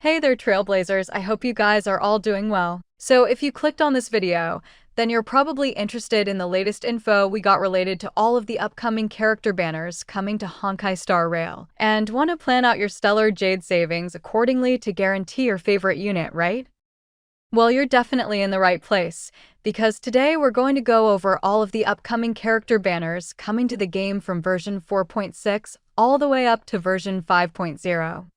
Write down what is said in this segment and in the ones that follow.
Hey there, Trailblazers. I hope you guys are all doing well. So if you clicked on this video, then you're probably interested in the latest info we got related to all of the upcoming character banners coming to Honkai Star Rail, and want to plan out your stellar Jade savings accordingly to guarantee your favorite unit, right? Well, you're definitely in the right place, because today we're going to go over all of the upcoming character banners coming to the game from version 4.6 all the way up to version 5.0.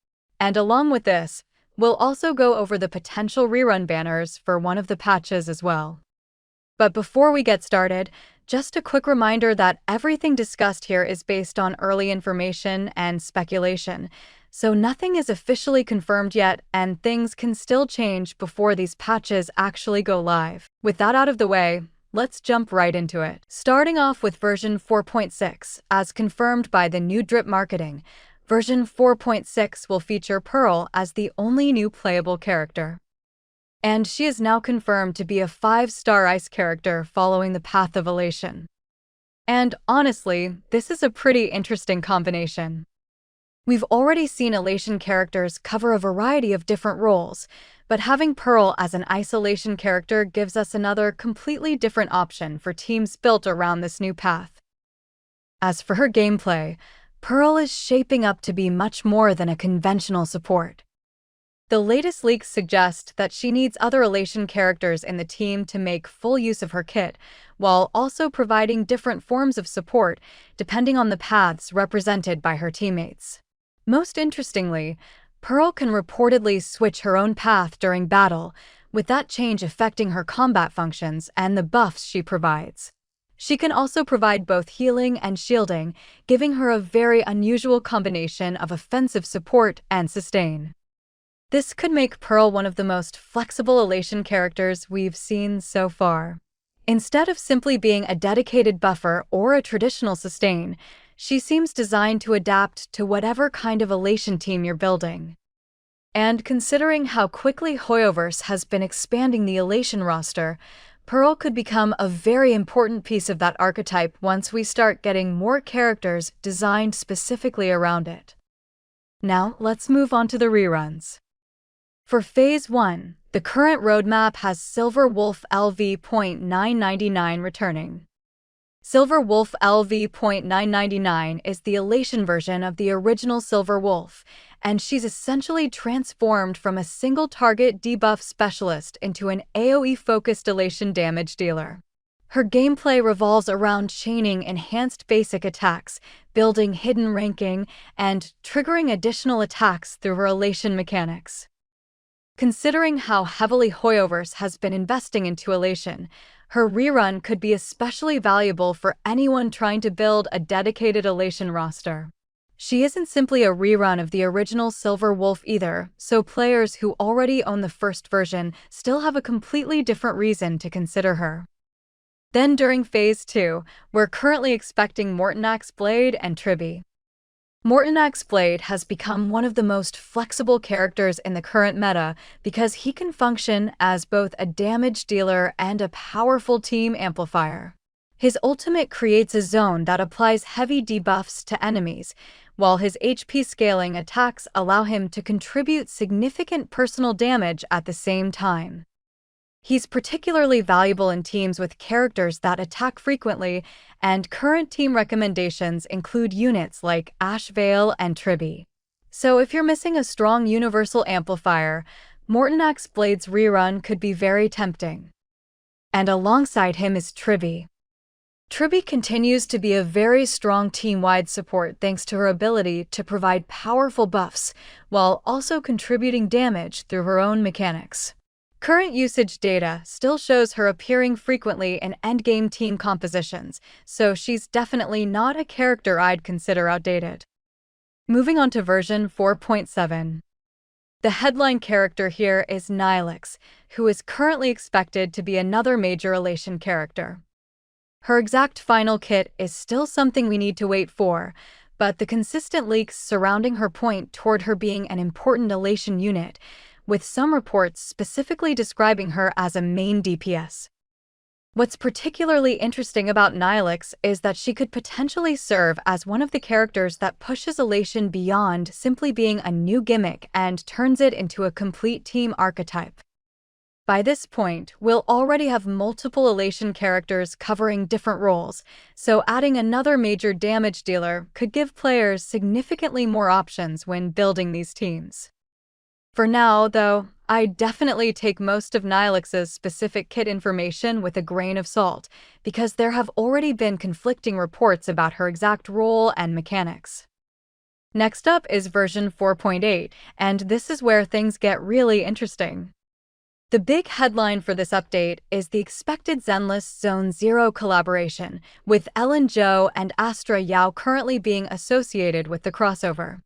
And along with this, we'll also go over the potential rerun banners for one of the patches as well. But before we get started, just a quick reminder that everything discussed here is based on early information and speculation, so nothing is officially confirmed yet and things can still change before these patches actually go live. With that out of the way, let's jump right into it. Starting off with version 4.6, as confirmed by the new drip marketing, version 4.6 will feature Pearl as the only new playable character. And she is now confirmed to be a 5-star ice character following the Path of Elation. And honestly, this is a pretty interesting combination. We've already seen Elation characters cover a variety of different roles, but having Pearl as an isolation character gives us another completely different option for teams built around this new path. As for her gameplay, Pearl is shaping up to be much more than a conventional support. The latest leaks suggest that she needs other Elation characters in the team to make full use of her kit, while also providing different forms of support depending on the paths represented by her teammates. Most interestingly, Pearl can reportedly switch her own path during battle, with that change affecting her combat functions and the buffs she provides. She can also provide both healing and shielding, giving her a very unusual combination of offensive support and sustain. This could make Pearl one of the most flexible Elation characters we've seen so far. Instead of simply being a dedicated buffer or a traditional sustain, she seems designed to adapt to whatever kind of Elation team you're building. And considering how quickly Hoyoverse has been expanding the Elation roster, Pearl could become a very important piece of that archetype once we start getting more characters designed specifically around it. Now, let's move on to the reruns. For Phase 1, the current roadmap has Silver Wolf LV.999 returning. Silver Wolf LV.999 is the Elation version of the original Silver Wolf, and she's essentially transformed from a single-target debuff specialist into an AoE-focused Elation damage dealer. Her gameplay revolves around chaining enhanced basic attacks, building hidden ranking, and triggering additional attacks through her Elation mechanics. Considering how heavily Hoyoverse has been investing into Elation, her rerun could be especially valuable for anyone trying to build a dedicated Elation roster. She isn't simply a rerun of the original Silver Wolf either, so players who already own the first version still have a completely different reason to consider her. Then during Phase 2, we're currently expecting Mortonak's Blade and Tribby. Mortonak's Blade has become one of the most flexible characters in the current meta because he can function as both a damage dealer and a powerful team amplifier. His ultimate creates a zone that applies heavy debuffs to enemies, while his HP scaling attacks allow him to contribute significant personal damage at the same time. He's particularly valuable in teams with characters that attack frequently, and current team recommendations include units like Ashvale and Tribby. So if you're missing a strong universal amplifier, Mortonak's Blade's rerun could be very tempting. And alongside him is Tribby. Tribby continues to be a very strong team-wide support thanks to her ability to provide powerful buffs, while also contributing damage through her own mechanics. Current usage data still shows her appearing frequently in endgame team compositions, so she's definitely not a character I'd consider outdated. Moving on to version 4.7. The headline character here is Nihilix, who is currently expected to be another major Elation character. Her exact final kit is still something we need to wait for, but the consistent leaks surrounding her point toward her being an important Elation unit, with some reports specifically describing her as a main DPS. What's particularly interesting about Nihilix is that she could potentially serve as one of the characters that pushes Elation beyond simply being a new gimmick and turns it into a complete team archetype. By this point, we'll already have multiple Elation characters covering different roles, so adding another major damage dealer could give players significantly more options when building these teams. For now, though, I definitely take most of Nihilix's specific kit information with a grain of salt, because there have already been conflicting reports about her exact role and mechanics. Next up is version 4.8, and this is where things get really interesting. The big headline for this update is the expected Zenless Zone Zero collaboration, with Ellen Zhou and Astra Yao currently being associated with the crossover.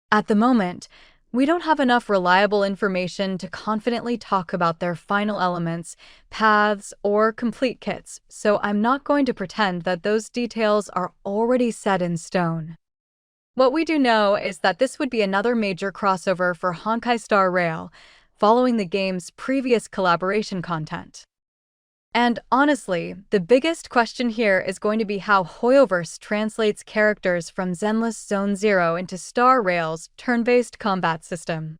At the moment, we don't have enough reliable information to confidently talk about their final elements, paths, or complete kits, so I'm not going to pretend that those details are already set in stone. What we do know is that this would be another major crossover for Honkai Star Rail, following the game's previous collaboration content. And honestly, the biggest question here is going to be how Hoyoverse translates characters from Zenless Zone Zero into Star Rail's turn-based combat system.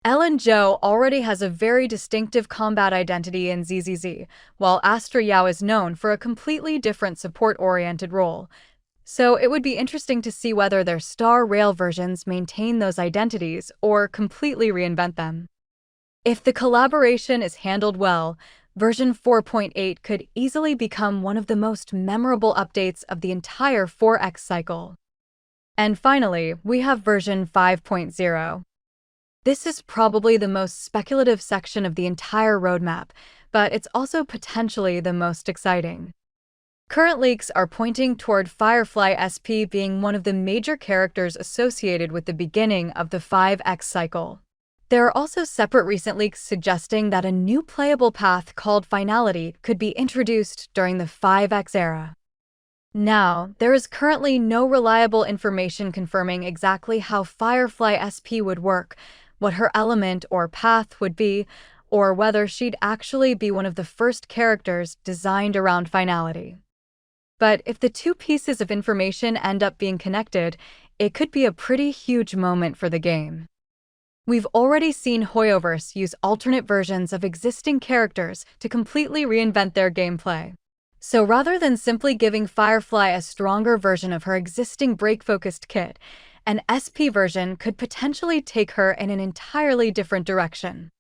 Ellen Zhou already has a very distinctive combat identity in ZZZ, while Astra Yao is known for a completely different support-oriented role. So it would be interesting to see whether their Star Rail versions maintain those identities or completely reinvent them. If the collaboration is handled well, version 4.8 could easily become one of the most memorable updates of the entire 4X cycle. And finally, we have version 5.0. This is probably the most speculative section of the entire roadmap, but it's also potentially the most exciting. Current leaks are pointing toward Firefly SP being one of the major characters associated with the beginning of the 5X cycle. There are also separate recent leaks suggesting that a new playable path called Finality could be introduced during the 5X era. Now, there is currently no reliable information confirming exactly how Firefly SP would work, what her element or path would be, or whether she'd actually be one of the first characters designed around Finality. But if the two pieces of information end up being connected, it could be a pretty huge moment for the game. We've already seen Hoyoverse use alternate versions of existing characters to completely reinvent their gameplay. So rather than simply giving Firefly a stronger version of her existing break-focused kit, an SP version could potentially take her in an entirely different direction.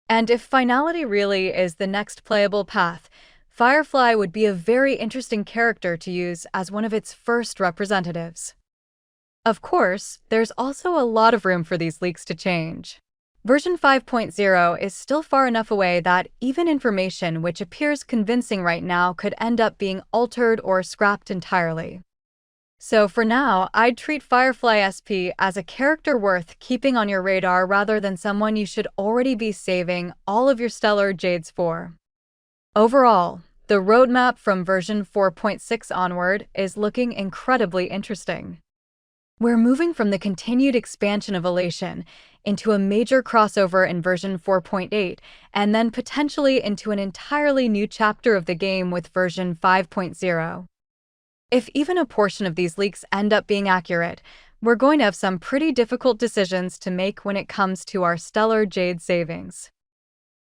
And if Finality really is the next playable path, Firefly would be a very interesting character to use as one of its first representatives. Of course, there's also a lot of room for these leaks to change. Version 5.0 is still far enough away that even information which appears convincing right now could end up being altered or scrapped entirely. So for now, I'd treat Firefly SP as a character worth keeping on your radar rather than someone you should already be saving all of your stellar jades for. Overall, the roadmap from version 4.6 onward is looking incredibly interesting. We're moving from the continued expansion of Elation into a major crossover in version 4.8, and then potentially into an entirely new chapter of the game with version 5.0. If even a portion of these leaks end up being accurate, we're going to have some pretty difficult decisions to make when it comes to our stellar jade savings.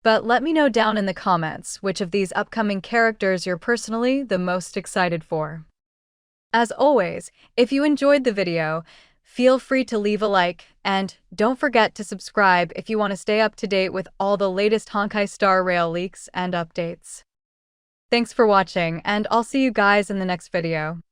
But let me know down in the comments which of these upcoming characters you're personally the most excited for. As always, if you enjoyed the video, feel free to leave a like, and don't forget to subscribe if you want to stay up to date with all the latest Honkai Star Rail leaks and updates. Thanks for watching, and I'll see you guys in the next video.